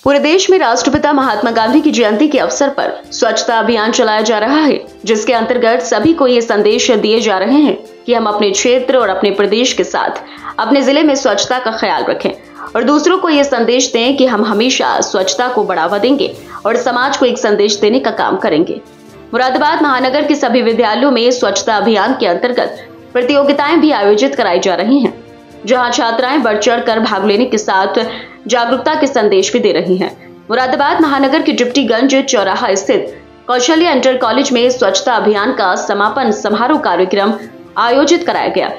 पूरे देश में राष्ट्रपिता महात्मा गांधी की जयंती के अवसर पर स्वच्छता अभियान चलाया जा रहा है, जिसके अंतर्गत सभी को ये संदेश दिए जा रहे हैं कि हम अपने क्षेत्र और अपने प्रदेश के साथ अपने जिले में स्वच्छता का ख्याल रखें और दूसरों को ये संदेश दें कि हम हमेशा स्वच्छता को बढ़ावा देंगे और समाज को एक संदेश देने का काम करेंगे। मुरादाबाद महानगर के सभी विद्यालयों में स्वच्छता अभियान के अंतर्गत प्रतियोगिताएं भी आयोजित कराई जा रही हैं, जहां छात्राएं बढ़ चढ़ कर भाग लेने के साथ जागरूकता के संदेश भी दे रही हैं। मुरादाबाद महानगर के डिप्टीगंज चौराहा स्थित कौशल्या इंटर कॉलेज में स्वच्छता अभियान का समापन समारोह कार्यक्रम आयोजित कराया गया,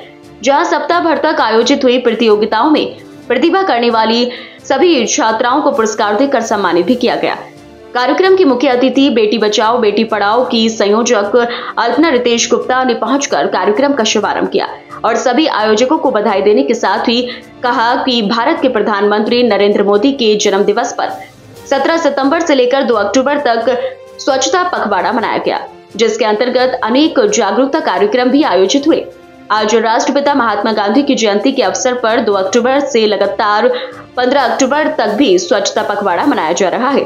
जहां सप्ताह भर तक आयोजित हुई प्रतियोगिताओं में प्रतिभा करने वाली सभी छात्राओं को पुरस्कार देकर सम्मानित भी किया गया। कार्यक्रम की मुख्य अतिथि बेटी बचाओ बेटी पढ़ाओ की संयोजक अल्पना रितेश गुप्ता ने पहुंचकर कार्यक्रम का शुभारंभ किया और सभी आयोजकों को बधाई देने के साथ ही कहा कि भारत के प्रधानमंत्री नरेंद्र मोदी के जन्म दिवस पर 17 सितंबर से लेकर 2 अक्टूबर तक स्वच्छता पखवाड़ा मनाया गया, जिसके अंतर्गत अनेक जागरूकता कार्यक्रम भी आयोजित हुए। आज राष्ट्रपिता महात्मा गांधी की जयंती के अवसर पर 2 अक्टूबर से लगातार 15 अक्टूबर तक भी स्वच्छता पखवाड़ा मनाया जा रहा है।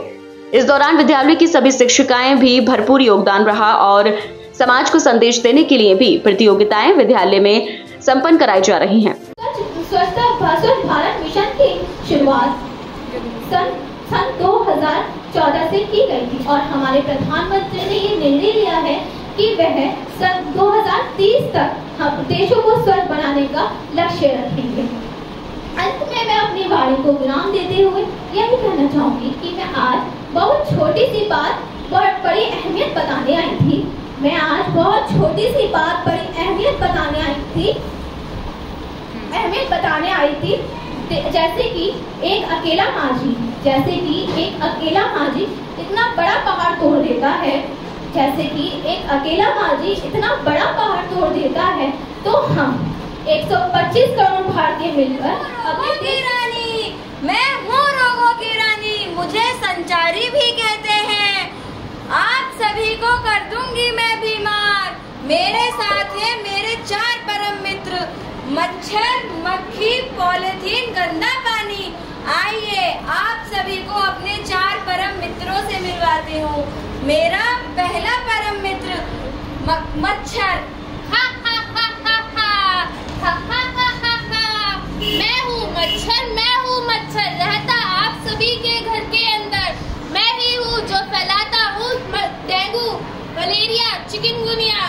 इस दौरान विद्यालय की सभी शिक्षिकाएं भी भरपूर योगदान रहा और समाज को संदेश देने के लिए भी प्रतियोगिताएं विद्यालय में संपन्न कराई जा रही हैं। स्वच्छ भारत मिशन की शुरुआत सन 2014 से की गई थी और हमारे प्रधानमंत्री ने ये निर्णय लिया है कि वह सन 2030 तक हम देशों को स्वच्छ बनाने का लक्ष्य रखेंगे। अंत में मैं अपनी वाणी को विराम देते हुए यही कहना चाहूंगी कि मैं आज बहुत छोटी सी बात बहुत बड़ी अहमियत बताने आई थी। मैं आज बहुत छोटी सी बात बड़ी अहमियत बताने आई थी। जैसे कि एक अकेला माझी इतना बड़ा पहाड़ तोड़ देता है, तो हम 125 करोड़ भारतीय मिलकर मैं हूँ रोगों की रानी, मुझे संचारी भी कहते हैं। आप सभी को कर दूंगी मैं बीमार। मेरे साथ है मेरे 4 परम मित्र, मच्छर, मक्खी, पॉलिथीन, गंदा पानी। आइए आप सभी को अपने 4 परम मित्रों से मिलवाती हूँ। मेरा पहला परम मित्र मच्छर। मैं हूँ मच्छर, रहता आप सभी के घर के अंदर। मैं ही हूँ जो फैलाता हूँ डेंगू, मलेरिया, चिकनगुनिया।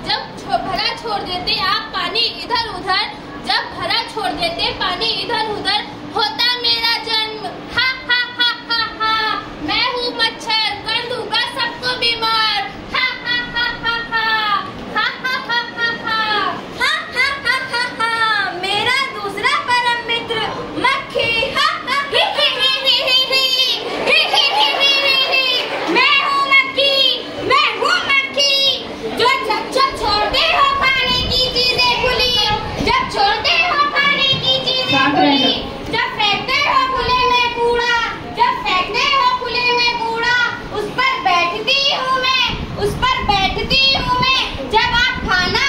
जब भरा छोड़ देते आप पानी इधर उधर, होता मेरा जन्म। मैं हूँ मच्छर, कर दूंगा सबको बीमार। मेरा दूसरा परम मित्र मक्खी। मैं हूँ मक्खी, जो जब छोड़ते हो खाने की चीजें खुली, जब छोड़ते हो खाने की चीजें खुली, जब फेंकते हो खुले में कूड़ा, उस पर बैठती हूँ मैं। जब आप खाना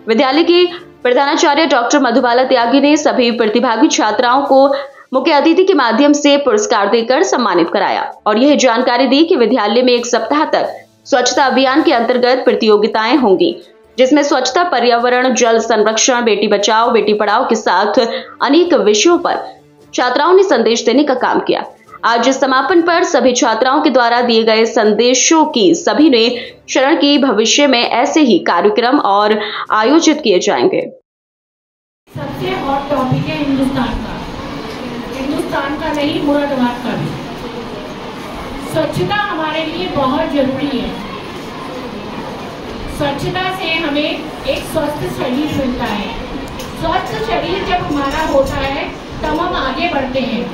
विद्यालय की प्रधानाचार्य डॉक्टर मधुबाला त्यागी ने सभी प्रतिभागी छात्राओं को मुख्य अतिथि के माध्यम से पुरस्कार देकर सम्मानित कराया और यह जानकारी दी कि विद्यालय में 1 सप्ताह तक स्वच्छता अभियान के अंतर्गत प्रतियोगिताएं होंगी, जिसमें स्वच्छता, पर्यावरण, जल संरक्षण, बेटी बचाओ बेटी पढ़ाओ के साथ अनेक विषयों पर छात्राओं ने संदेश देने का काम किया। आज समापन पर सभी छात्राओं के द्वारा दिए गए संदेशों की सभी ने शरण की। भविष्य में ऐसे ही कार्यक्रम और आयोजित किए जाएंगे। सबसे हॉट टॉपिक है हिंदुस्तान का नहीं, मुरादाबाद का भी। स्वच्छता हमारे लिए बहुत जरूरी है। स्वच्छता से हमें एक स्वस्थ शरीर मिलता है। स्वस्थ शरीर जब हमारा होता है तब हम आगे बढ़ते हैं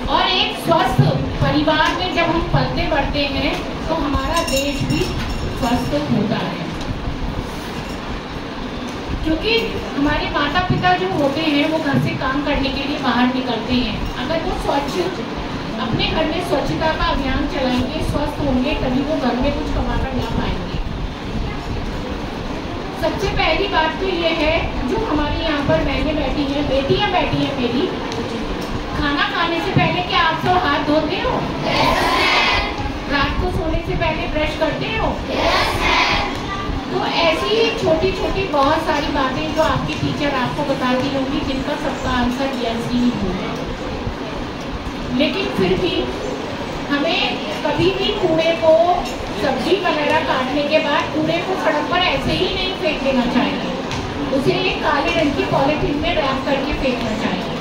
और एक स्वस्थ परिवार में जब हम पलते बढ़ते हैं तो हमारा देश भी स्वस्थ होता है। क्योंकि हमारे माता पिता जो होते हैं वो घर से काम करने के लिए बाहर निकलते हैं। अगर वो अपने घर में स्वच्छता का अभियान चलाएंगे, स्वस्थ होंगे, तभी वो घर में कुछ कमा कर ला पाएंगे। सबसे पहली बात तो ये है, जो हमारी यहाँ पर बहनें बैठी हैं, बेटियाँ बैठी हैं मेरी, खाना खाने से पहले क्या आप सब हाथ धोते हो? रात को सोने से पहले ब्रश करते हो? तो ऐसी छोटी छोटी बहुत सारी बातें जो आपकी टीचर आपको बताती होंगी, जिनका सबका आंसर यस ही होगा। लेकिन फिर भी हमें कभी भी कूड़े को, सब्जी वगैरह काटने के बाद कूड़े को सड़क पर ऐसे ही नहीं फेंक देना चाहिए, उसे एक काले रंग की पॉलिथीन में रैप करके फेंकना चाहिए।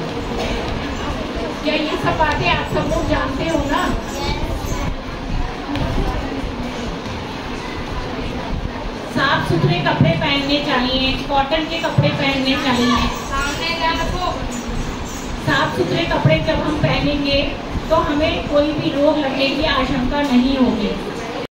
क्या ये सब बातें आप सब लोग जानते हो ना? साफ सुथरे कपड़े पहनने चाहिए, कॉटन के कपड़े पहनने चाहिए। साफ सुथरे कपड़े जब हम पहनेंगे तो हमें कोई भी रोग लगने की आशंका नहीं होगी।